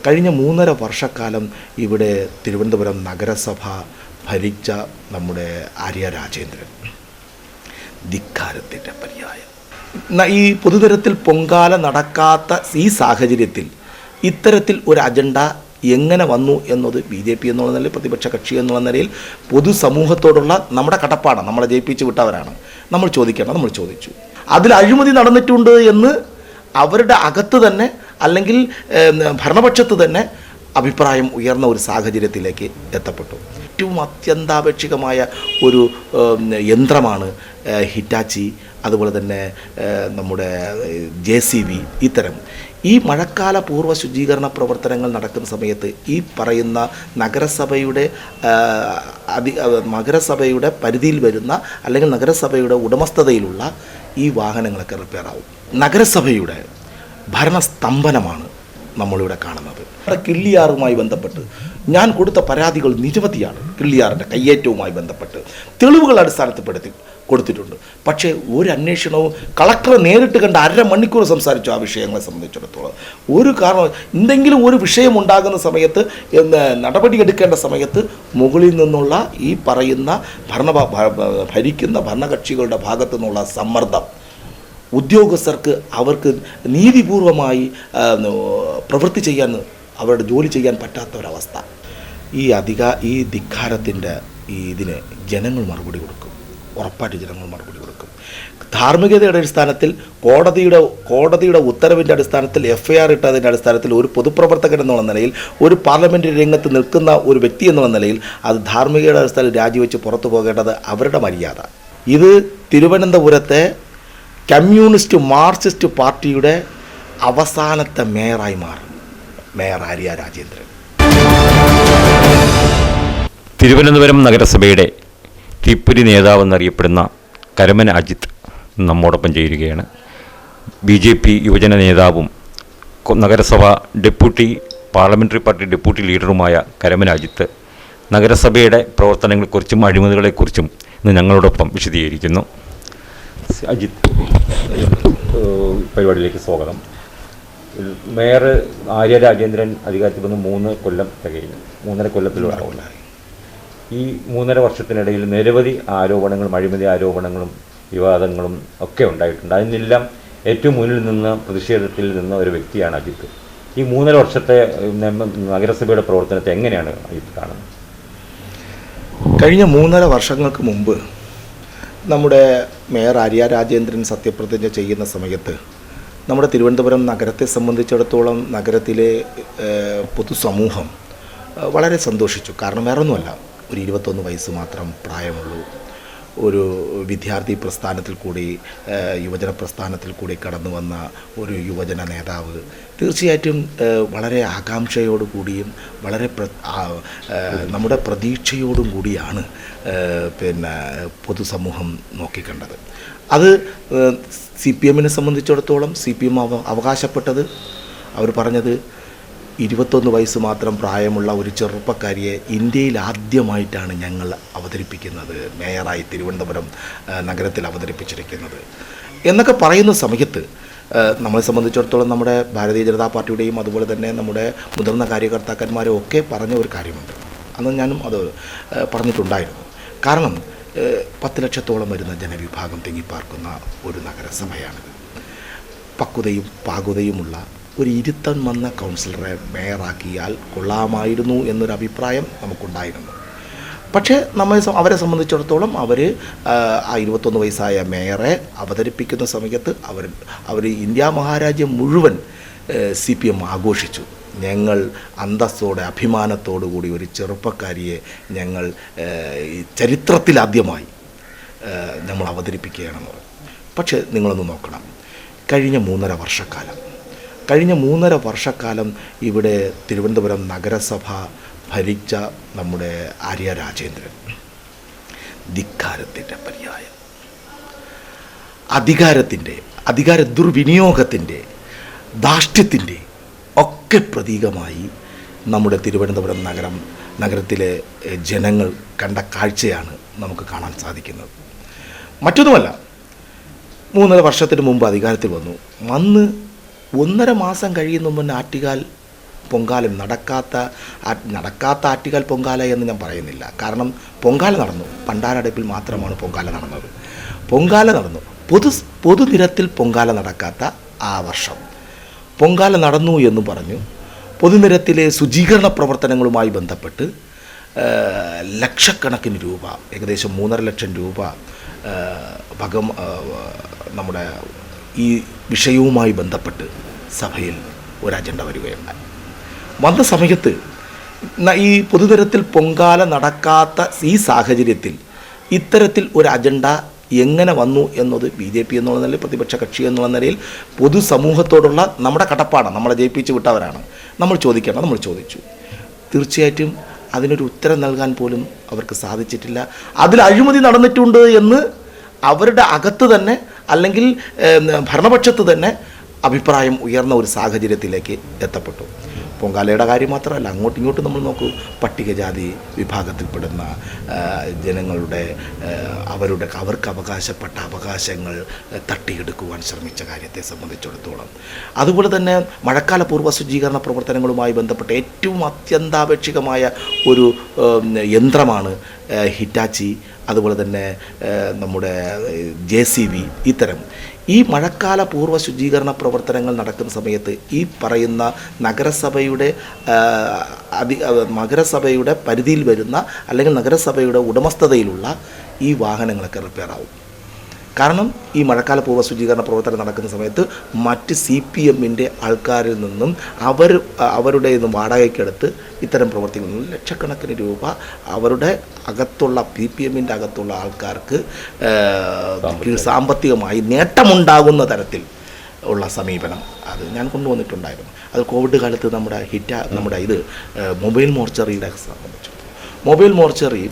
കഴിഞ്ഞ 3.5 വർഷക്കാലം ഇവിടെ തിരുവനന്തപുരം നഗരസഭ ഭരിച്ച നമ്മുടെ ആര്യ രാജേന്ദ്രൻ ധിക്കാരത്തിൻ്റെ പര്യായം. ഈ പൊതുതരത്തിൽ പൊങ്കാല നടക്കാത്ത ഈ സാഹചര്യത്തിൽ ഇത്തരത്തിൽ ഒരു അജണ്ട എങ്ങനെ വന്നു എന്നത് BJP എന്നുള്ള നിലയിൽ, പ്രതിപക്ഷ കക്ഷി എന്നുള്ള നിലയിൽ, പൊതുസമൂഹത്തോടുള്ള നമ്മുടെ കടപ്പാടാണ്. നമ്മളെ ജയിപ്പിച്ച് വിട്ടവരാണ്, നമ്മൾ ചോദിക്കണം, നമ്മൾ ചോദിച്ചു. അതിൽ അഴിമതി നടന്നിട്ടുണ്ട് എന്ന് അവരുടെ അകത്ത് തന്നെ അല്ലെങ്കിൽ ഭരണപക്ഷത്ത് തന്നെ അഭിപ്രായം ഉയർന്ന ഒരു സാഹചര്യത്തിലേക്ക് എത്തപ്പെട്ടു. ഏറ്റവും അത്യന്താപേക്ഷികമായ ഒരു യന്ത്രമാണ് ഹിറ്റാച്ചി, അതുപോലെ തന്നെ നമ്മുടെ JCB. ഇത്തരം ഈ മഴക്കാല പൂർവ്വ ശുചീകരണ പ്രവർത്തനങ്ങൾ നടക്കുന്ന സമയത്ത് ഈ പറയുന്ന നഗരസഭയുടെ പരിധിയിൽ വരുന്ന അല്ലെങ്കിൽ നഗരസഭയുടെ ഉടമസ്ഥതയിലുള്ള ഈ വാഹനങ്ങളൊക്കെ റിപ്പയർ ആവും. നഗരസഭയുടെ ഭരണസ്തംഭനമാണ് നമ്മളിവിടെ കാണുന്നത്. കിള്ളിയാറുമായി ബന്ധപ്പെട്ട് ഞാൻ കൊടുത്ത പരാതികൾ നിരവധിയാണ്. കിള്ളിയാറിൻ്റെ കയ്യേറ്റവുമായി ബന്ധപ്പെട്ട് തെളിവുകൾ അടിസ്ഥാനത്തിൽപ്പെടുത്തി കൊടുത്തിട്ടുണ്ട്. പക്ഷേ ഒരു അന്വേഷണവും കളക്ടറെ നേരിട്ട് കണ്ട് 1/2 മണിക്കൂർ സംസാരിച്ചു ആ വിഷയങ്ങളെ സംബന്ധിച്ചിടത്തോളം. ഒരു കാരണം എന്തെങ്കിലും ഒരു വിഷയം ഉണ്ടാകുന്ന സമയത്ത് നടപടിയെടുക്കേണ്ട സമയത്ത് മുകളിൽ നിന്നുള്ള ഈ പറയുന്ന ഭരിക്കുന്ന ഭരണകക്ഷികളുടെ ഭാഗത്തു നിന്നുള്ള സമ്മർദ്ദം ഉദ്യോഗസ്ഥർക്ക് അവർക്ക് നീതിപൂർവമായി പ്രവൃത്തി ചെയ്യാൻ, അവരുടെ ജോലി ചെയ്യാൻ പറ്റാത്ത ഒരവസ്ഥ. ഈ ധിക്കാരത്തിൻ്റെ ഇതിന് ജനങ്ങൾ മറുപടി കൊടുക്കും, ഉറപ്പായിട്ട് ജനങ്ങൾ മറുപടി കൊടുക്കും. ധാർമ്മികതയുടെ അടിസ്ഥാനത്തിൽ കോടതിയുടെ ഉത്തരവിൻ്റെ അടിസ്ഥാനത്തിൽ FIR ഇട്ടതിൻ്റെ അടിസ്ഥാനത്തിൽ ഒരു പൊതുപ്രവർത്തകൻ എന്നുള്ള നിലയിൽ, ഒരു പാർലമെൻ്ററി രംഗത്ത് നിൽക്കുന്ന ഒരു വ്യക്തി എന്നുള്ള നിലയിൽ അത് ധാർമ്മികതയുടെ അടിസ്ഥാനത്തിൽ രാജിവെച്ച് പുറത്തു പോകേണ്ടത് അവരുടെ മര്യാദ. ഇത് തിരുവനന്തപുരത്തെ കമ്മ്യൂണിസ്റ്റ് മാർക്സിസ്റ്റ് പാർട്ടിയുടെ അവസാനത്തെ മേയറായി മാറും മേയർ ആര്യ രാജേന്ദ്രൻ. തിരുവനന്തപുരം നഗരസഭയുടെ തീപ്പൊരി നേതാവെന്നറിയപ്പെടുന്ന കരമന അജിത്ത് നമ്മോടൊപ്പം ചേരുകയാണ്. BJP യുവജന നേതാവും നഗരസഭ പാർലമെൻ്ററി പാർട്ടി ഡെപ്യൂട്ടി ലീഡറുമായ കരമന അജിത്ത് നഗരസഭയുടെ പ്രവർത്തനങ്ങളെക്കുറിച്ചും അഴിമതികളെക്കുറിച്ചും ഇന്ന് ഞങ്ങളോടൊപ്പം വിശദീകരിക്കുന്നു. അജിത്ത്, പരിപാടിയിലേക്ക് സ്വാഗതം. മേയർ ആര്യ രാജേന്ദ്രൻ അധികാരത്തിൽ വന്ന് 3 കൊല്ലം തികയുന്നു. 3.5 കൊല്ലത്തിലൂടെ ഈ 3.5 വർഷത്തിനിടയിൽ നിരവധി ആരോപണങ്ങളും അഴിമതി ആരോപണങ്ങളും വിവാദങ്ങളും ഒക്കെ ഉണ്ടായിട്ടുണ്ട്. അതിനെല്ലാം ഏറ്റവും മുന്നിൽ നിന്ന് പ്രതിഷേധത്തിൽ നിന്ന ഒരു വ്യക്തിയാണ് അജിത്ത്. ഈ 3.5 വർഷത്തെ നഗരസഭയുടെ പ്രവർത്തനത്തെ എങ്ങനെയാണ് അജിത്ത് കാണുന്നത്? കഴിഞ്ഞ 3.5 വർഷങ്ങൾക്ക് മുമ്പ് നമ്മുടെ മേയർ ആര്യ രാജേന്ദ്രൻ സത്യപ്രതിജ്ഞ ചെയ്യുന്ന സമയത്ത് നമ്മുടെ തിരുവനന്തപുരം നഗരത്തെ സംബന്ധിച്ചിടത്തോളം നഗരത്തിലെ പൊതുസമൂഹം വളരെ സന്തോഷിച്ചു. കാരണം വേറൊന്നുമല്ല, ഒരു 21 വയസ്സ് മാത്രം പ്രായമുള്ളൂ ഒരു വിദ്യാർത്ഥി പ്രസ്ഥാനത്തിൽ കൂടി യുവജന പ്രസ്ഥാനത്തിൽ കൂടി കടന്നു വന്ന ഒരു യുവജന നേതാവ് തീർച്ചയായിട്ടും വളരെ ആകാംക്ഷയോടു കൂടിയും വളരെ നമ്മുടെ പ്രതീക്ഷയോടും കൂടിയാണ് പൊതുസമൂഹം നോക്കിക്കണ്ടത്. അത് CPM-നെ സംബന്ധിച്ചിടത്തോളം CPM അവകാശപ്പെട്ടത്, അവർ പറഞ്ഞത് 21 വയസ്സ് മാത്രം പ്രായമുള്ള ഒരു ചെറുപ്പക്കാരിയെ ഇന്ത്യയിൽ ആദ്യമായിട്ടാണ് ഞങ്ങൾ അവതരിപ്പിക്കുന്നത്, മേയറായി തിരുവനന്തപുരം നഗരത്തിൽ അവതരിപ്പിച്ചിരിക്കുന്നത് എന്നൊക്കെ പറയുന്ന സമയത്ത് നമ്മളെ സംബന്ധിച്ചിടത്തോളം നമ്മുടെ ഭാരതീയ ജനതാ പാർട്ടിയുടെയും അതുപോലെ തന്നെ നമ്മുടെ മുതിർന്ന കാര്യകർത്താക്കന്മാരും ഒക്കെ പറഞ്ഞ ഒരു കാര്യമുണ്ട്. അന്ന് ഞാനും അത് പറഞ്ഞിട്ടുണ്ടായിരുന്നു. കാരണം 10 ലക്ഷത്തോളം വരുന്ന ജനവിഭാഗം തിങ്ങിപ്പാർക്കുന്ന ഒരു നഗരസഭയാണിത്. പക്വതയും പാകുതയുമുള്ള ഒരു ഇരുത്തം വന്ന കൗൺസിലറെ മേയറാക്കിയാൽ കൊള്ളാമായിരുന്നു എന്നൊരു അഭിപ്രായം നമുക്കുണ്ടായിരുന്നു. പക്ഷേ അവരെ സംബന്ധിച്ചിടത്തോളം അവർ ആ 21 വയസ്സായ മേയറെ അവതരിപ്പിക്കുന്ന സമയത്ത് അവർ ഇന്ത്യ മഹാരാജ്യം മുഴുവൻ CPM ആഘോഷിച്ചു. ഞങ്ങൾ അന്തസ്സോടെ അഭിമാനത്തോടു കൂടി ഒരു ചെറുപ്പക്കാരിയെ ഞങ്ങൾ ചരിത്രത്തിലാദ്യമായി നമ്മൾ അവതരിപ്പിക്കുകയാണെന്ന്. പക്ഷേ നിങ്ങളൊന്ന് നോക്കണം, കഴിഞ്ഞ 3.5 വർഷക്കാലം ഇവിടെ തിരുവനന്തപുരം നഗരസഭ ഭരിച്ച നമ്മുടെ ആര്യ രാജേന്ദ്രൻ ധിക്കാരത്തിൻ്റെ പര്യായം, അധികാര ദുർവിനിയോഗത്തിൻ്റെ, ധാർഷ്ട്യത്തിൻ്റെ ഒക്കെ പ്രതീകമായി നമ്മുടെ തിരുവനന്തപുരം നഗരത്തിലെ ജനങ്ങൾ കണ്ട കാഴ്ചയാണ് നമുക്ക് കാണാൻ സാധിക്കുന്നത്. മറ്റൊന്നുമല്ല, 3.5 വർഷത്തിന് മുമ്പ് അധികാരത്തിൽ വന്ന് 1.5 മാസം കഴിയുന്ന മുന്നേ ആറ്റുകാൽ പൊങ്കാലയും നടക്കാത്ത ആറ്റുകാൽ പൊങ്കാല എന്ന് ഞാൻ പറയുന്നില്ല. കാരണം പൊങ്കാല നടന്നു, പണ്ടാരടപ്പിൽ മാത്രമാണ് പൊങ്കാല നടന്നത്. പൊങ്കാല നടന്നു, പൊതുനിരത്തിൽ പൊങ്കാല നടക്കാത്ത ആ വർഷം പൊങ്കാല നടന്നു എന്ന് പറഞ്ഞു. പൊതുനിരത്തിലെ ശുചീകരണ പ്രവർത്തനങ്ങളുമായി ബന്ധപ്പെട്ട് ലക്ഷക്കണക്കിന് രൂപ, ഏകദേശം 3.5 ലക്ഷം രൂപ നമ്മുടെ ഈ വിഷയവുമായി ബന്ധപ്പെട്ട് സഭയിൽ ഒരു അജണ്ട വരികയുണ്ടായി. വന്ന സമയത്ത് ഈ പൊതുനിരത്തിൽ പൊങ്കാല നടക്കാത്ത ഈ സാഹചര്യത്തിൽ ഇത്തരത്തിൽ ഒരു അജണ്ട എങ്ങനെ വന്നു എന്നത് BJP എന്നുള്ള നിലയിൽ, പ്രതിപക്ഷ കക്ഷി എന്നുള്ള നിലയിൽ, പൊതുസമൂഹത്തോടുള്ള നമ്മുടെ കടപ്പാടാണ്. നമ്മളെ ജയിപ്പിച്ച് വിട്ടവരാണ്, നമ്മൾ ചോദിക്കണം, നമ്മൾ ചോദിച്ചു. തീർച്ചയായിട്ടും അതിനൊരു ഉത്തരം നൽകാൻ പോലും അവർക്ക് സാധിച്ചിട്ടില്ല. അതിൽ അഴിമതി നടന്നിട്ടുണ്ട് എന്ന് അവരുടെ അകത്ത് തന്നെ അല്ലെങ്കിൽ ഭരണപക്ഷത്ത് തന്നെ അഭിപ്രായം ഉയർന്ന ഒരു സാഹചര്യത്തിലേക്ക് എത്തപ്പെട്ടു. പൊങ്കാലയുടെ കാര്യം മാത്രമല്ല, അങ്ങോട്ടും ഇങ്ങോട്ടും നമ്മൾ നോക്കൂ, പട്ടികജാതി വിഭാഗത്തിൽപ്പെടുന്ന ജനങ്ങളുടെ അവർക്ക് അവകാശപ്പെട്ട അവകാശങ്ങൾ തട്ടിയെടുക്കുവാൻ ശ്രമിച്ച കാര്യത്തെ സംബന്ധിച്ചിടത്തോളം, അതുപോലെ തന്നെ മഴക്കാല പൂർവ്വ ശുചീകരണ പ്രവർത്തനങ്ങളുമായി ബന്ധപ്പെട്ട് ഏറ്റവും അത്യന്താപേക്ഷികമായ ഒരു യന്ത്രമാണ് ഹിറ്റാച്ചി, അതുപോലെ തന്നെ നമ്മുടെ JCB. ഇത്തരം ഈ മഴക്കാല പൂർവ്വ ശുചീകരണ പ്രവർത്തനങ്ങൾ നടക്കുന്ന സമയത്ത് ഈ പറയുന്ന നഗരസഭയുടെ പരിധിയിൽ വരുന്ന അല്ലെങ്കിൽ നഗരസഭയുടെ ഉടമസ്ഥതയിലുള്ള ഈ വാഹനങ്ങളൊക്കെ റിപ്പയർ ആവും. കാരണം ഈ മഴക്കാല പൂർവ്വ ശുചീകരണ പ്രവർത്തനം നടക്കുന്ന സമയത്ത് മറ്റ് CPMൻ്റെ ആൾക്കാരിൽ നിന്നും അവരുടെ വാടകയ്ക്കെടുത്ത് ഇത്തരം പ്രവർത്തികളിൽ ലക്ഷക്കണക്കിന് രൂപ അവരുടെ അകത്തുള്ള PPMൻ്റെ അകത്തുള്ള ആൾക്കാർക്ക് സാമ്പത്തികമായി നേട്ടമുണ്ടാകുന്ന തരത്തിൽ ഉള്ള സമീപനം അത് ഞാൻ കൊണ്ടുവന്നിട്ടുണ്ടായിരുന്നു. അത് കോവിഡ് കാലത്ത് നമ്മുടെ മൊബൈൽ മോർച്ചറിയുടെ സംബന്ധിച്ചു. മൊബൈൽ മോർച്ചറി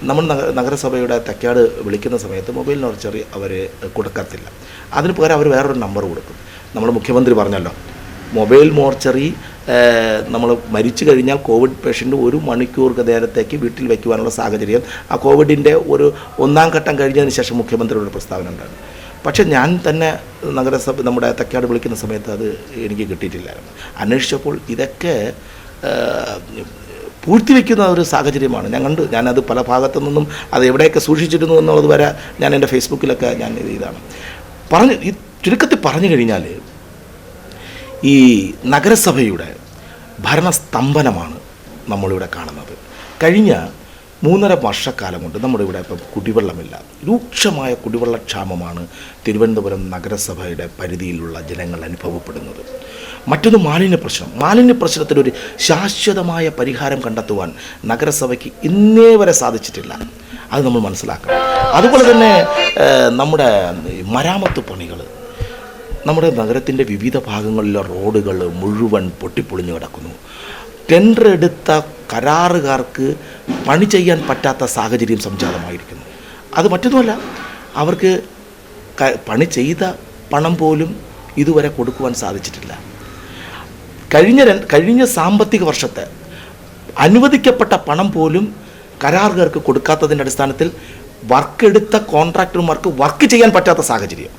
നമ്മൾ നഗരസഭയുടെ തെക്കാട് വിളിക്കുന്ന സമയത്ത് മൊബൈൽ മോർച്ചറി അവർ കൊടുക്കത്തില്ല. അതിന് പകരം അവർ വേറൊരു നമ്പർ കൊടുക്കും. നമ്മൾ മുഖ്യമന്ത്രി പറഞ്ഞല്ലോ, മൊബൈൽ മോർച്ചറി നമ്മൾ മരിച്ചു കഴിഞ്ഞാൽ കോവിഡ് പേഷ്യൻ്റ് 1 മണിക്കൂർ നേരത്തേക്ക് വീട്ടിൽ വയ്ക്കുവാനുള്ള സാഹചര്യം ആ കോവിഡിൻ്റെ ഒരു 1ാം ഘട്ടം കഴിഞ്ഞതിന് ശേഷം മുഖ്യമന്ത്രിയുടെ പ്രസ്താവന ഉണ്ടായിരുന്നു. പക്ഷേ ഞാൻ തന്നെ നഗരസഭ നമ്മുടെ തെക്കാട് വിളിക്കുന്ന സമയത്ത് അത് എനിക്ക് കിട്ടിയിട്ടില്ലായിരുന്നു. അന്വേഷിച്ചപ്പോൾ ഇതൊക്കെ പൂഴ്ത്തിവെക്കുന്ന ഒരു സാഹചര്യമാണ് ഞാൻ കണ്ടു. ഞാനത് പല ഭാഗത്തു നിന്നും അത് എവിടെയൊക്കെ സൂക്ഷിച്ചിരുന്നു എന്നുള്ളത് വരെ ഞാൻ എൻ്റെ ഫേസ്ബുക്കിലൊക്കെ ഞാൻ ഇതാണ് ചുരുക്കത്തിൽ പറഞ്ഞു കഴിഞ്ഞാൽ ഈ നഗരസഭയുടെ ഭരണസ്തംഭനമാണ് നമ്മളിവിടെ കാണുന്നത്. കഴിഞ്ഞ 3.5 വർഷക്കാലം കൊണ്ട് നമ്മുടെ ഇവിടെ ഇപ്പം കുടിവെള്ളമില്ല. രൂക്ഷമായ കുടിവെള്ളക്ഷാമമാണ് തിരുവനന്തപുരം നഗരസഭയുടെ പരിധിയിലുള്ള ജനങ്ങൾ അനുഭവപ്പെടുന്നത്. മറ്റൊന്ന് മാലിന്യ പ്രശ്നത്തിനൊരു ശാശ്വതമായ പരിഹാരം കണ്ടെത്തുവാൻ നഗരസഭയ്ക്ക് ഇന്നേ വരെ സാധിച്ചിട്ടില്ല. അത് നമ്മൾ മനസ്സിലാക്കണം. അതുപോലെ തന്നെ നമ്മുടെ മരാമത്ത് പണികൾ, നമ്മുടെ നഗരത്തിൻ്റെ വിവിധ ഭാഗങ്ങളിലെ റോഡുകൾ മുഴുവൻ പൊട്ടിപ്പൊളിഞ്ഞു കിടക്കുന്നു. ടെൻഡർ എടുത്ത കരാറുകാർക്ക് പണി ചെയ്യാൻ പറ്റാത്ത സാഹചര്യം സംജാതമായിരിക്കുന്നു. അത് മറ്റൊന്നുമല്ല, അവർക്ക് പണി ചെയ്ത പണം പോലും ഇതുവരെ കൊടുക്കുവാൻ സാധിച്ചിട്ടില്ല. കഴിഞ്ഞ സാമ്പത്തിക വർഷത്തെ അനുവദിക്കപ്പെട്ട പണം പോലും കരാറുകാർക്ക് കൊടുക്കാത്തതിൻ്റെ അടിസ്ഥാനത്തിൽ വർക്കെടുത്ത കോൺട്രാക്ടർമാർക്ക് വർക്ക് ചെയ്യാൻ പറ്റാത്ത സാഹചര്യം.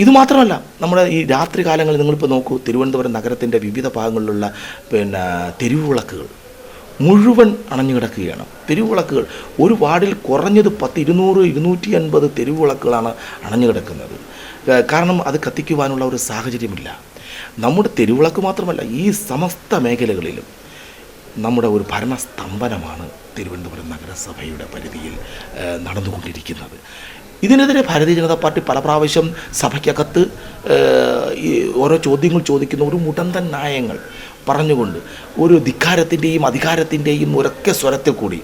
ഇത് മാത്രമല്ല, നമ്മുടെ ഈ രാത്രി കാലങ്ങളിൽ നിങ്ങളിപ്പോൾ നോക്കൂ, തിരുവനന്തപുരം നഗരത്തിൻ്റെ വിവിധ ഭാഗങ്ങളിലുള്ള തെരുവ് വിളക്കുകൾ മുഴുവൻ അണഞ്ഞു കിടക്കുകയാണ്. തെരുവ് വിളക്കുകൾ ഒരു വാർഡിൽ കുറഞ്ഞത് 200-250 തെരുവ് വിളക്കുകളാണ് അണഞ്ഞു കിടക്കുന്നത്. കാരണം അത് കത്തിക്കുവാനുള്ള ഒരു സാഹചര്യമില്ല. നമ്മുടെ തെരുവിളക്ക് മാത്രമല്ല, ഈ സമസ്ത മേഖലകളിലും നമ്മുടെ ഒരു ഭരണസ്തംഭനമാണ് തിരുവനന്തപുരം നഗരസഭയുടെ പരിധിയിൽ നടന്നുകൊണ്ടിരിക്കുന്നത്. ഇതിനെതിരെ ഭാരതീയ ജനതാ പാർട്ടി പല പ്രാവശ്യം സഭയ്ക്കകത്ത് ഓരോ ചോദ്യങ്ങൾ ചോദിക്കുന്ന ഒരു മുടന്തൻ ന്യായങ്ങൾ പറഞ്ഞുകൊണ്ട് ഒരു ധിക്കാരത്തിൻ്റെയും അധികാരത്തിൻ്റെയും ഒരൊക്കെ സ്വരത്തിൽ കൂടി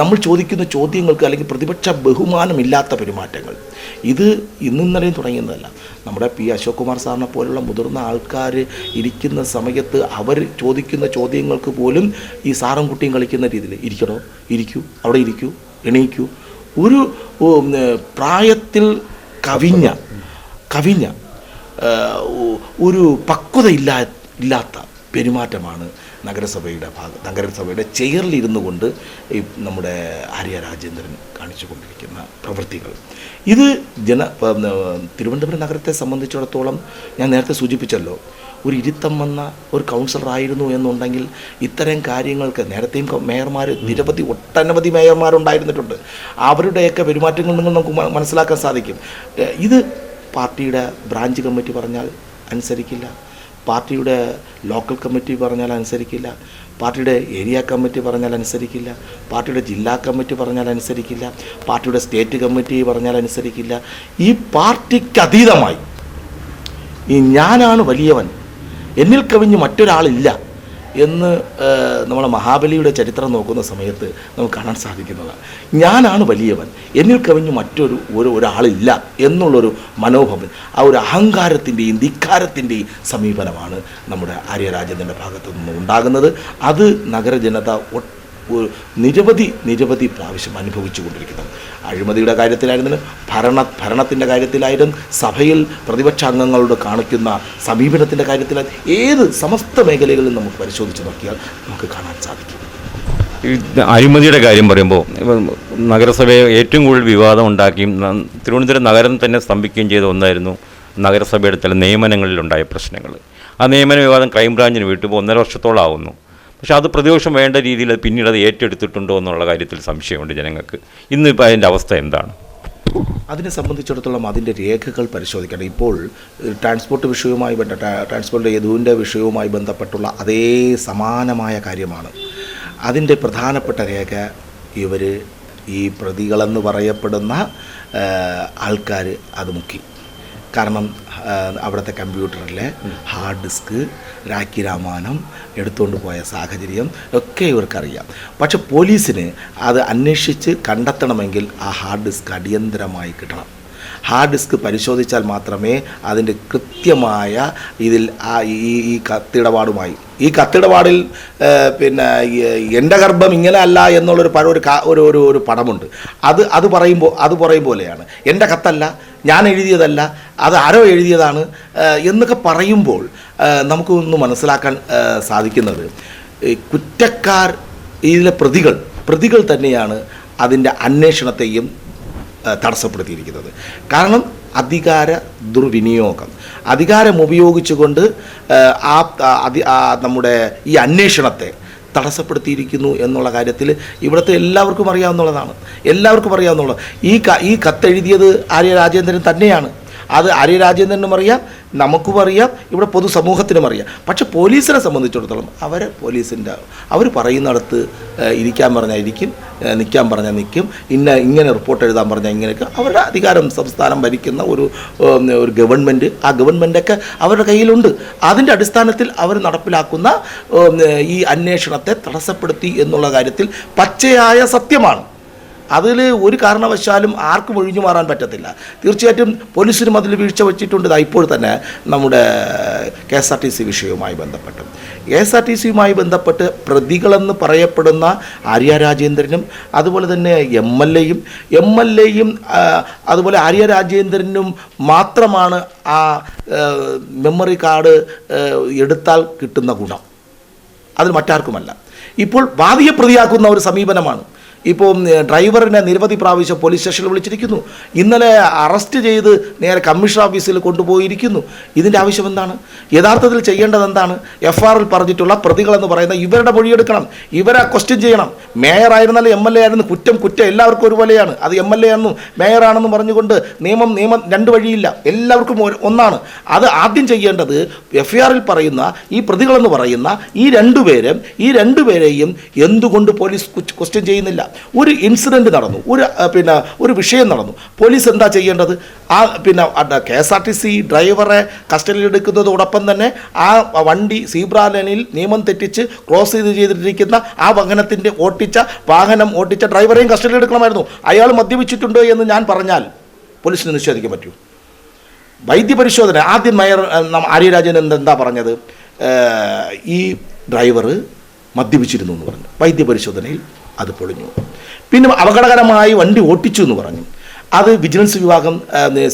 നമ്മൾ ചോദിക്കുന്ന ചോദ്യങ്ങൾക്ക് അല്ലെങ്കിൽ പ്രതിപക്ഷ ബഹുമാനമില്ലാത്ത പെരുമാറ്റങ്ങൾ, ഇത് ഇന്നും നിലയും തുടങ്ങിയതല്ല. നമ്മുടെ അശോക് കുമാർ സാറിനെ പോലുള്ള മുതിർന്ന ആൾക്കാർ ഇരിക്കുന്ന സമയത്ത് അവർ ചോദിക്കുന്ന ചോദ്യങ്ങൾക്ക് പോലും ഈ സാറും കുട്ടിയും കളിക്കുന്ന രീതിയിൽ ഇരിക്കണോ, ഇരിക്കൂ, അവിടെ ഇരിക്കൂ, എണീക്കൂ, ഒരു പ്രായത്തിൽ കവിഞ്ഞ ഒരു പക്വതയില്ലാത്ത പെരുമാറ്റമാണ് നഗരസഭയുടെ ചെയറിലിരുന്നു കൊണ്ട് ഈ നമ്മുടെ ആര്യ രാജേന്ദ്രൻ കാണിച്ചു കൊണ്ടിരിക്കുന്ന പ്രവൃത്തികൾ. ഇത് തിരുവനന്തപുരം നഗരത്തെ സംബന്ധിച്ചിടത്തോളം ഞാൻ നേരത്തെ സൂചിപ്പിച്ചല്ലോ, ഒരു ഇരുത്തം വന്ന ഒരു കൗൺസിലറായിരുന്നു എന്നുണ്ടെങ്കിൽ ഇത്തരം കാര്യങ്ങൾക്ക് നേരത്തെയും മേയർമാർ ഒട്ടനവധി മേയർമാരുണ്ടായിരുന്നിട്ടുണ്ട്. അവരുടെയൊക്കെ പെരുമാറ്റങ്ങളിൽ നിന്ന് നമുക്ക് മനസ്സിലാക്കാൻ സാധിക്കും. ഇത് പാർട്ടിയുടെ ബ്രാഞ്ച് കമ്മിറ്റി പറഞ്ഞാൽ അനുസരിക്കില്ല, പാർട്ടിയുടെ ലോക്കൽ കമ്മിറ്റി പറഞ്ഞാൽ അനുസരിക്കില്ല, പാർട്ടിയുടെ ഏരിയ കമ്മിറ്റി പറഞ്ഞാൽ അനുസരിക്കില്ല, പാർട്ടിയുടെ ജില്ലാ കമ്മിറ്റി പറഞ്ഞാൽ അനുസരിക്കില്ല, പാർട്ടിയുടെ സ്റ്റേറ്റ് കമ്മിറ്റി പറഞ്ഞാൽ അനുസരിക്കില്ല. ഈ പാർട്ടിക്ക് അതീതമായി ഈ ഞാനാണ് വലിയവൻ, എന്നിൽ കവിഞ്ഞ് മറ്റൊരാളില്ല എന്ന് നമ്മളെ മഹാബലിയുടെ ചരിത്രം നോക്കുന്ന സമയത്ത് നമുക്ക് കാണാൻ സാധിക്കുന്നതാണ്. ഞാനാണ് വലിയവൻ, എന്നിൽ കവിഞ്ഞ് ഒരാളില്ല എന്നുള്ളൊരു മനോഭാവം, ആ ഒരു അഹങ്കാരത്തിൻ്റെയും ധിക്കാരത്തിൻ്റെയും സമീപനമാണ് നമ്മുടെ ആര്യ രാജേന്ദ്രൻ്റെ ഭാഗത്തു നിന്ന് ഉണ്ടാകുന്നത്. അത് നഗരജനത നിരവധി പ്രാവശ്യം അനുഭവിച്ചു കൊണ്ടിരിക്കുന്നത്. അഴിമതിയുടെ കാര്യത്തിലായിരുന്നാലും ഭരണത്തിൻ്റെ കാര്യത്തിലായാലും സഭയിൽ പ്രതിപക്ഷ അംഗങ്ങളോട് കാണിക്കുന്ന സമീപനത്തിൻ്റെ കാര്യത്തിലായാലും ഏത് സമസ്ത മേഖലകളിലും നമുക്ക് പരിശോധിച്ച് നോക്കിയാൽ നമുക്ക് കാണാൻ സാധിക്കും. ഈ അഴിമതിയുടെ കാര്യം പറയുമ്പോൾ നഗരസഭയെ ഏറ്റവും കൂടുതൽ വിവാദം ഉണ്ടാക്കിയും തിരുവനന്തപുരം നഗരം തന്നെ സ്തംഭിക്കുകയും ചെയ്ത ഒന്നായിരുന്നു നഗരസഭയുടെ ചില നിയമനങ്ങളിലുണ്ടായ പ്രശ്നങ്ങൾ. ആ നിയമന വിവാദം ക്രൈംബ്രാഞ്ചിന് വിട്ടുമ്പോൾ 1.5 വർഷത്തോളം ആവുന്നു. പക്ഷേ അത് പ്രതിപക്ഷം വേണ്ട രീതിയിൽ പിന്നീട് അത് ഏറ്റെടുത്തിട്ടുണ്ടോ എന്നുള്ള കാര്യത്തിൽ സംശയമുണ്ട് ജനങ്ങൾക്ക്. ഇന്നിപ്പോൾ അതിൻ്റെ അവസ്ഥ എന്താണ്? അതിനെ സംബന്ധിച്ചിടത്തോളം അതിൻ്റെ രേഖകൾ പരിശോധിക്കണം. ഇപ്പോൾ ട്രാൻസ്പോർട്ട് യദുവിൻ്റെ വിഷയവുമായി ബന്ധപ്പെട്ടുള്ള അതേ സമാനമായ കാര്യമാണ്. അതിൻ്റെ പ്രധാനപ്പെട്ട രേഖ ഈ പ്രതികളെന്ന് പറയപ്പെടുന്ന ആൾക്കാർ അത് മുക്കി. കാരണം അവിടുത്തെ കമ്പ്യൂട്ടറിലെ ഹാർഡ് ഡിസ്ക് രാഖി രാമായണം എടുത്തുകൊണ്ട് പോയ സാഹചര്യം ഒക്കെ ഇവർക്കറിയാം. പക്ഷെ പോലീസിന് അത് അന്വേഷിച്ച് കണ്ടെത്തണമെങ്കിൽ ആ ഹാർഡ് ഡിസ്ക് അടിയന്തരമായി കിട്ടണം. ഹാർഡ് ഡിസ്ക് പരിശോധിച്ചാൽ മാത്രമേ അതിൻ്റെ കൃത്യമായ ഇതിൽ ഈ കത്തിടപാടിൽ പിന്നെ എൻ്റെ ഗർഭം ഇങ്ങനെ അല്ല എന്നുള്ളൊരു പടമുണ്ട്. അത് പറയും പോലെയാണ്. എൻ്റെ കത്തല്ല, ഞാൻ എഴുതിയതല്ല, അത് ആരോ എഴുതിയതാണ് എന്നൊക്കെ പറയുമ്പോൾ നമുക്കൊന്ന് മനസ്സിലാക്കാൻ സാധിക്കുന്നത് കുറ്റക്കാർ ഇതിലെ പ്രതികൾ തന്നെയാണ് അതിൻ്റെ അന്വേഷണത്തെയും തടസ്സപ്പെടുത്തിയിരിക്കുന്നത്. കാരണം അധികാര ദുർവിനിയോഗം, അധികാരം ഉപയോഗിച്ചുകൊണ്ട് നമ്മുടെ ഈ അന്വേഷണത്തെ തടസ്സപ്പെടുത്തിയിരിക്കുന്നു എന്നുള്ള കാര്യത്തിൽ ഇവിടുത്തെ എല്ലാവർക്കും അറിയാവുന്നതാണ്. ഈ കത്തെഴുതിയത് ആര്യ രാജേന്ദ്രൻ തന്നെയാണ്. അത് ആര്യ രാജേന്ദ്രനും അറിയാം, നമുക്കും അറിയാം, ഇവിടെ പൊതുസമൂഹത്തിനും അറിയാം. പക്ഷെ പോലീസിനെ സംബന്ധിച്ചിടത്തോളം അവർ പറയുന്നിടത്ത് ഇരിക്കാൻ പറഞ്ഞാൽ ഇരിക്കും, നിൽക്കാൻ പറഞ്ഞാൽ നിൽക്കും, ഇങ്ങനെ റിപ്പോർട്ട് എഴുതാൻ പറഞ്ഞാൽ ഇങ്ങനെയൊക്കെ അവരുടെ അധികാരം സംസ്ഥാനം ഭരിക്കുന്ന ഒരു ഗവൺമെൻറ്, ആ ഗവൺമെൻറ്റൊക്കെ അവരുടെ കയ്യിലുണ്ട്. അതിൻ്റെ അടിസ്ഥാനത്തിൽ അവർ നടപ്പിലാക്കുന്ന ഈ അന്വേഷണത്തെ തടസ്സപ്പെടുത്തി എന്നുള്ള കാര്യത്തിൽ പച്ചയായ സത്യമാണ്. അതിൽ ഒരു കാരണവശാലും ആർക്കും ഒഴിഞ്ഞു മാറാൻ പറ്റത്തില്ല. തീർച്ചയായിട്ടും പോലീസിനും അതിൽ വീഴ്ച വെച്ചിട്ടുണ്ട്. ഇപ്പോൾ തന്നെ നമ്മുടെ KSRTC വിഷയവുമായി ബന്ധപ്പെട്ട് പ്രതികളെന്ന് പറയപ്പെടുന്ന ആര്യ രാജേന്ദ്രനും അതുപോലെ തന്നെ MLA-യും അതുപോലെ ആര്യ രാജേന്ദ്രനും മാത്രമാണ് ആ മെമ്മറി കാർഡ് എടുത്താൽ കിട്ടുന്ന ഗുണം. അതിൽ മറ്റാർക്കുമല്ല. ഇപ്പോൾ വാദിയെ പ്രതിയാക്കുന്ന ഒരു സമീപനമാണ്. ഇപ്പോൾ ഡ്രൈവറിനെ നിരവധി പ്രാവശ്യം പോലീസ് സ്റ്റേഷനിൽ വിളിച്ചിരിക്കുന്നു. ഇന്നലെ അറസ്റ്റ് ചെയ്ത് നേരെ കമ്മീഷണർ ഓഫീസിൽ കൊണ്ടുപോയിരിക്കുന്നു. ഇതിൻ്റെ ആവശ്യം എന്താണ്? യഥാർത്ഥത്തിൽ ചെയ്യേണ്ടത് എന്താണ്? FR പറഞ്ഞിട്ടുള്ള പ്രതികളെന്ന് പറയുന്ന ഇവരുടെ മൊഴിയെടുക്കണം, ഇവരെ ക്വസ്റ്റ്യൻ ചെയ്യണം. മേയറായിരുന്നാലും MLA ആയിരുന്നു, കുറ്റം എല്ലാവർക്കും ഒരുപോലെയാണ്. അത് MLA ആണെന്നും മേയറാണെന്നും പറഞ്ഞുകൊണ്ട് നിയമം രണ്ട് വഴിയില്ല, എല്ലാവർക്കും ഒന്നാണ്. അത് ആദ്യം ചെയ്യേണ്ടത് FIR പറയുന്ന ഈ പ്രതികളെന്ന് പറയുന്ന ഈ രണ്ടുപേരെയും എന്തുകൊണ്ട് പോലീസ് ക്വസ്റ്റ്യൻ ചെയ്യുന്നില്ല? ഒരു ഇൻസിഡൻറ്റ് നടന്നു, ഒരു വിഷയം നടന്നു, പോലീസ് എന്താ ചെയ്യേണ്ടത്? KSRTC ഡ്രൈവറെ കസ്റ്റഡിയിൽ എടുക്കുന്നതോടൊപ്പം തന്നെ ആ വണ്ടി സീബ്ര ലൈനിൽ നിയമം തെറ്റിച്ച് ക്രോസ് ചെയ്തിരിക്കുന്ന ആ വാഹനം ഓട്ടിച്ച ഡ്രൈവറെയും കസ്റ്റഡിയിൽ എടുക്കണമായിരുന്നു. അയാൾ മദ്യപിച്ചിട്ടുണ്ടോ എന്ന് ഞാൻ പറഞ്ഞാൽ പോലീസിന് നിഷേധിക്കാൻ പറ്റൂ? വൈദ്യപരിശോധന ആദ്യം ആര്യ രാജേന്ദ്രൻ എന്താ പറഞ്ഞത്? ഈ ഡ്രൈവർ മദ്യപിച്ചിരുന്നു എന്ന് പറഞ്ഞു. വൈദ്യപരിശോധനയിൽ അത് പൊളിഞ്ഞു. പിന്നെ അപകടകരമായി വണ്ടി ഓട്ടിച്ചു എന്ന് പറഞ്ഞു. അത് വിജിലൻസ് വിഭാഗം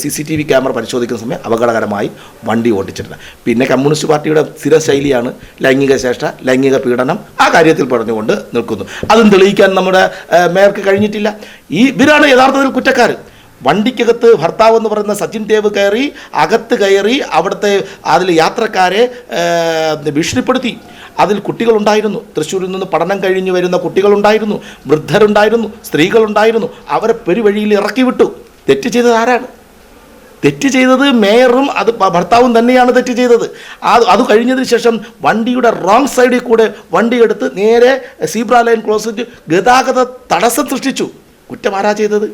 CCTV ക്യാമറ പരിശോധിക്കുന്ന സമയം അപകടകരമായി വണ്ടി ഓട്ടിച്ചിട്ടില്ല. പിന്നെ കമ്മ്യൂണിസ്റ്റ് പാർട്ടിയുടെ സ്ഥിര ശൈലിയാണ് ലൈംഗിക പീഡനം, ആ കാര്യത്തിൽ പറഞ്ഞുകൊണ്ട് നിൽക്കുന്നു. അതും തെളിയിക്കാൻ നമ്മുടെ മേയർക്ക് കഴിഞ്ഞിട്ടില്ല. ഇവരാണ് യഥാർത്ഥത്തിൽ കുറ്റക്കാർ. വണ്ടിക്കകത്ത് ഭർത്താവ് എന്ന് പറയുന്ന സച്ചിൻ ദേവ് കയറി അകത്ത് കയറി അവിടുത്തെ അതിൽ യാത്രക്കാരെ ഭീഷണിപ്പെടുത്തി. അതിൽ കുട്ടികളുണ്ടായിരുന്നു, തൃശ്ശൂരിൽ നിന്ന് പഠനം കഴിഞ്ഞ് വരുന്ന കുട്ടികളുണ്ടായിരുന്നു, വൃദ്ധരുണ്ടായിരുന്നു, സ്ത്രീകളുണ്ടായിരുന്നു. അവരെ പെരുവഴിയിൽ ഇറക്കി വിട്ടു. തെറ്റ് ചെയ്തത് ആരാണ്? തെറ്റ് ചെയ്തത് മേയറും അത് ഭർത്താവും തന്നെയാണ് തെറ്റ് ചെയ്തത്. അത് കഴിഞ്ഞതിന് ശേഷം വണ്ടിയുടെ റോങ് സൈഡിൽ കൂടെ വണ്ടിയെടുത്ത് നേരെ സീബ്ര ലൈൻ ക്രോസ് ചെയ്ത് ഗതാഗത തടസ്സം സൃഷ്ടിച്ചു. കുറ്റം ആരാ ചെയ്തത്?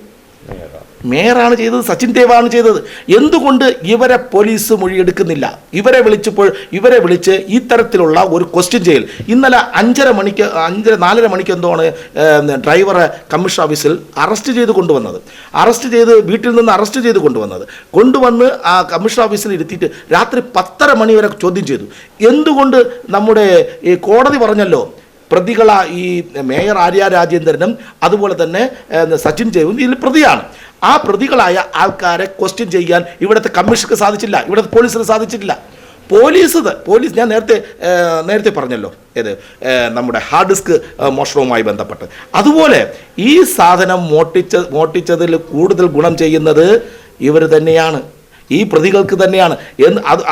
മേയറാണ് ചെയ്തത്, സച്ചിൻ ദേവാണ് ചെയ്തത്. എന്തുകൊണ്ട് ഇവരെ പോലീസ് മൊഴിയെടുക്കുന്നില്ല? ഇവരെ വിളിച്ച് ഈ തരത്തിലുള്ള ഒരു ക്വസ്റ്റ്യൻ ചെയ്യൽ. ഇന്നലെ 4:30 മണിക്ക് എന്തോണ് ഡ്രൈവറെ കമ്മീഷൻ ഓഫീസിൽ അറസ്റ്റ് ചെയ്ത് കൊണ്ടുവന്നത്. വീട്ടിൽ നിന്ന് അറസ്റ്റ് ചെയ്ത് കൊണ്ടുവന്ന് ആ കമ്മീഷൻ ഓഫീസിൽ ഇരുത്തിയിട്ട് രാത്രി 10:30 മണി വരെ ചോദ്യം ചെയ്തു. എന്തുകൊണ്ട് നമ്മുടെ ഈ കോടതി പറഞ്ഞല്ലോ പ്രതികള ഈ മേയർ ആര്യ രാജേന്ദ്രനും അതുപോലെ തന്നെ സച്ചിൻ ദേവും ഇതിൽ പ്രതിയാണ്. ആ പ്രതികളായ ആൾക്കാരെ ക്വസ്റ്റ്യൻ ചെയ്യാൻ ഇവിടുത്തെ കമ്മീഷന് സാധിച്ചില്ല, ഇവിടുത്തെ പോലീസിന് സാധിച്ചിട്ടില്ല. പോലീസ് ഞാൻ നേരത്തെ പറഞ്ഞല്ലോ നമ്മുടെ ഹാർഡ് ഡിസ്ക് മോഷണവുമായി ബന്ധപ്പെട്ട്. അതുപോലെ ഈ സാധനം മോഷ്ടിച്ചതിൽ കൂടുതൽ ഗുണം ചെയ്യുന്നത് ഇവർ തന്നെയാണ്, ഈ പ്രതികൾക്ക് തന്നെയാണ്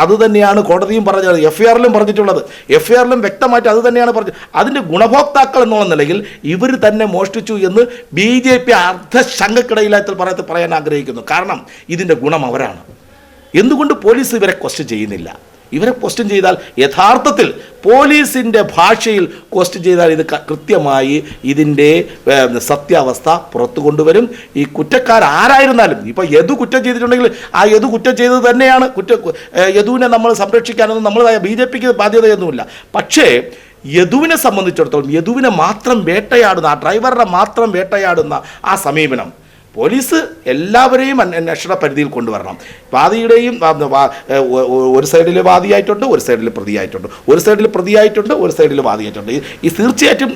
അത് തന്നെയാണ് കോടതിയും പറഞ്ഞത്, FIRലും പറഞ്ഞിട്ടുള്ളത്. FIRലും വ്യക്തമായിട്ട് അത് തന്നെയാണ് പറഞ്ഞത്. അതിൻ്റെ ഗുണഭോക്താക്കൾ എന്നുള്ള നിലയിൽ ഇവർ തന്നെ മോഷ്ടിച്ചു എന്ന് BJP അർദ്ധശങ്കക്കിടയിലായി പറയാൻ ആഗ്രഹിക്കുന്നു. കാരണം ഇതിൻ്റെ ഗുണം അവരാണ്. എന്തുകൊണ്ട് പോലീസ് ഇവരെ ക്വസ്റ്റ്യൻ ചെയ്യുന്നില്ല? ഇവരെ ക്വസ്റ്റ്യൻ ചെയ്താൽ യഥാർത്ഥത്തിൽ പോലീസിൻ്റെ ഭാഷയിൽ ക്വസ്റ്റ്യൻ ചെയ്താൽ ഇത് കൃത്യമായി ഇതിൻ്റെ സത്യാവസ്ഥ പുറത്തു കൊണ്ടുവരും. ഈ കുറ്റക്കാരാരായിരുന്നാലും ഇപ്പോൾ യദു കുറ്റം ചെയ്തിട്ടുണ്ടെങ്കിൽ ആ യദു കുറ്റം ചെയ്തത് തന്നെയാണ്. യദുവിനെ നമ്മൾ സംരക്ഷിക്കാനൊന്നും നമ്മൾ BJPക്ക് ബാധ്യതയൊന്നുമില്ല. പക്ഷേ യദുവിനെ സംബന്ധിച്ചിടത്തോളം യദുവിനെ മാത്രം വേട്ടയാടുന്ന, ആ ഡ്രൈവറുടെ മാത്രം വേട്ടയാടുന്ന ആ സമീപനം പോലീസ് എല്ലാവരെയും അന്വേഷണ പരിധിയിൽ കൊണ്ടുവരണം. വാദിയുടെയും ഒരു സൈഡിൽ വാദിയായിട്ടുണ്ട്, ഒരു സൈഡിൽ പ്രതിയായിട്ടുണ്ട്, ഒരു സൈഡിൽ വാദിയായിട്ടുണ്ട്. ഈ തീർച്ചയായിട്ടും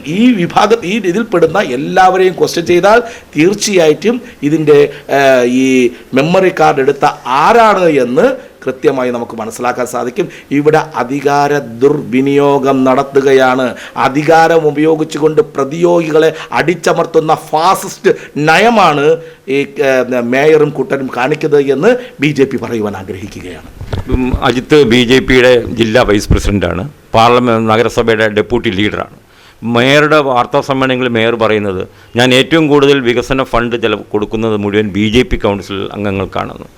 ഈ ഇതിൽപ്പെടുന്ന എല്ലാവരെയും ക്വസ്റ്റ്യൻ ചെയ്താൽ തീർച്ചയായിട്ടും ഇതിൻ്റെ ഈ മെമ്മറി കാർഡ് എടുത്ത ആരാണ് എന്ന് കൃത്യമായി നമുക്ക് മനസ്സിലാക്കാൻ സാധിക്കും. ഇവിടെ അധികാര ദുർവിനിയോഗം നടത്തുകയാണ്. അധികാരം ഉപയോഗിച്ചുകൊണ്ട് പ്രതിയോഗികളെ അടിച്ചമർത്തുന്ന ഫാസിസ്റ്റ് നയമാണ് ഈ മേയറും കൂട്ടരും കാണിക്കുന്നത് എന്ന് BJP പറയുവാൻ ആഗ്രഹിക്കുകയാണ്. അജിത്ത് BJPയുടെ ജില്ലാ വൈസ് പ്രസിഡന്റാണ്, നഗരസഭയുടെ ഡെപ്യൂട്ടി ലീഡറാണ്. മേയറുടെ വാർത്താ സമ്മേളനങ്ങളിൽ മേയർ പറയുന്നത് ഞാൻ ഏറ്റവും കൂടുതൽ വികസന ഫണ്ട് കൊടുക്കുന്നത് മുഴുവൻ BJP കൗൺസിൽ അംഗങ്ങൾക്കാണെന്ന്.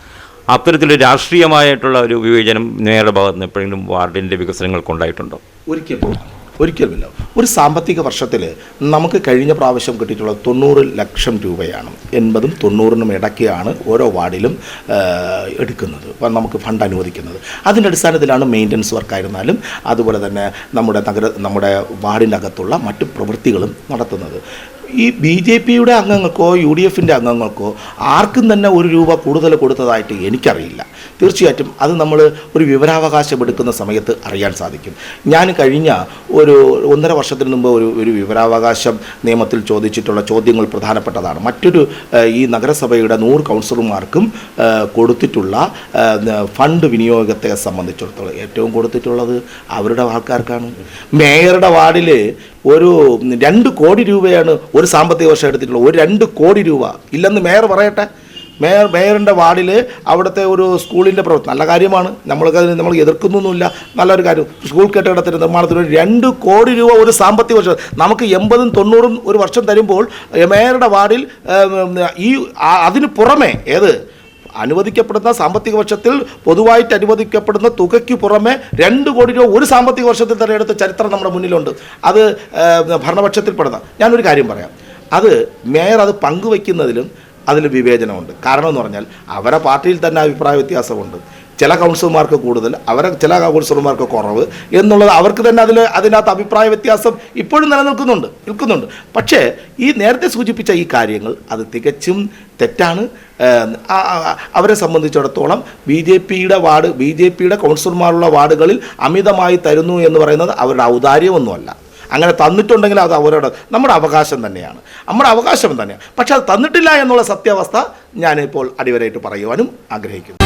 അത്തരത്തിൽ രാഷ്ട്രീയമായിട്ടുള്ള ഒരു വിവേചനം മേയറുടെ ഭാഗത്ത് നിന്ന് എപ്പോഴെങ്കിലും വാർഡിൻ്റെ വികസനങ്ങൾക്കുണ്ടായിട്ടുണ്ടോ? ഒരിക്കലുമില്ല. ഒരു സാമ്പത്തിക വർഷത്തിൽ നമുക്ക് കഴിഞ്ഞ പ്രാവശ്യം കിട്ടിയിട്ടുള്ളത് 90 ലക്ഷം രൂപയാണ്. 80-നും 90-നും ഇടയ്ക്കാണ് ഓരോ വാർഡിലും എടുക്കുന്നത്, നമുക്ക് ഫണ്ട് അനുവദിക്കുന്നത്. അതിൻ്റെ അടിസ്ഥാനത്തിലാണ് മെയിൻ്റനൻസ് വർക്കായിരുന്നാലും അതുപോലെ തന്നെ നമ്മുടെ വാർഡിൻ്റെ അകത്തുള്ള മറ്റു പ്രവൃത്തികളും നടത്തുന്നത്. ഈ BJPയുടെ അംഗങ്ങൾക്കോ UDFൻ്റെ അംഗങ്ങൾക്കോ ആർക്കും തന്നെ ₹1 കൂടുതൽ കൊടുത്തതായിട്ട് എനിക്കറിയില്ല. തീർച്ചയായിട്ടും അത് നമ്മൾ ഒരു വിവരാവകാശം എടുക്കുന്ന സമയത്ത് അറിയാൻ സാധിക്കും. ഞാൻ കഴിഞ്ഞ ഒരു 1.5 വർഷത്തിന് മുമ്പ് ഒരു വിവരാവകാശം നിയമത്തിൽ ചോദിച്ചിട്ടുള്ള ചോദ്യങ്ങൾ പ്രധാനപ്പെട്ടതാണ്. മറ്റൊരു ഈ നഗരസഭയുടെ 100 കൗൺസിലർമാർക്കും കൊടുത്തിട്ടുള്ള ഫണ്ട് വിനിയോഗത്തെ സംബന്ധിച്ചിടത്തോളം ഏറ്റവും കൊടുത്തിട്ടുള്ളത് അവരുടെ ആൾക്കാർക്കാണ്. മേയറുടെ വാർഡിൽ ഒരു 2 കോടി രൂപയാണ് ഒരു സാമ്പത്തിക വർഷം എടുത്തിട്ടുള്ളത്. ഒരു 2 കോടി രൂപ ഇല്ലെന്ന് മേയർ പറയട്ടെ. മേയറിൻ്റെ വാർഡിൽ അവിടുത്തെ ഒരു സ്കൂളിൻ്റെ പ്രവർത്തനം നല്ല കാര്യമാണ്, നമ്മൾ എതിർക്കുന്നൊന്നുമില്ല, നല്ലൊരു കാര്യം. സ്കൂൾ കെട്ടിടത്തിൻ്റെ നിർമ്മാണത്തിന് 2 കോടി രൂപ ഒരു സാമ്പത്തിക വർഷം. നമുക്ക് 80-നും 90-നും ഒരു വർഷം തരുമ്പോൾ മേയറുടെ വാർഡിൽ അതിന് പുറമെ അനുവദിക്കപ്പെടുന്ന സാമ്പത്തിക വർഷത്തിൽ പൊതുവായിട്ട് അനുവദിക്കപ്പെടുന്ന തുകയ്ക്ക് പുറമെ 2 കോടി രൂപ ഒരു സാമ്പത്തിക വർഷത്തിൽ തന്നെ എടുത്ത ചരിത്രം നമ്മുടെ മുന്നിലുണ്ട്. അത് ഭരണപക്ഷത്തിൽപ്പെടുന്ന. ഞാനൊരു കാര്യം പറയാം, അത് മേയർ അത് പങ്കുവയ്ക്കുന്നതിലും അതിൽ വിവേചനമുണ്ട്. കാരണം എന്ന് പറഞ്ഞാൽ അവരെ പാർട്ടിയിൽ തന്നെ അഭിപ്രായ വ്യത്യാസമുണ്ട്. ചില കൗൺസിലർമാർക്ക് കൂടുതൽ, ചില കൗൺസിലർമാർക്ക് കുറവ് എന്നുള്ളത് അവർക്ക് തന്നെ അതിനകത്ത് അഭിപ്രായ വ്യത്യാസം ഇപ്പോഴും നിൽക്കുന്നുണ്ട്. പക്ഷേ ഈ നേരത്തെ സൂചിപ്പിച്ച ഈ കാര്യങ്ങൾ അത് തികച്ചും തെറ്റാണ്. അവരെ സംബന്ധിച്ചിടത്തോളം BJPയുടെ കൗൺസിലർമാരുള്ള വാർഡുകളിൽ അമിതമായി തരുന്നു എന്ന് പറയുന്നത് അവരുടെ ഔദാര്യമൊന്നുമല്ല. അങ്ങനെ തന്നിട്ടുണ്ടെങ്കിൽ അത് നമ്മുടെ അവകാശം തന്നെയാണ്. പക്ഷേ അത് തന്നിട്ടില്ല എന്നുള്ള സത്യാവസ്ഥ ഞാനിപ്പോൾ അടിവരയിട്ട് പറയുവാനും ആഗ്രഹിക്കുന്നു.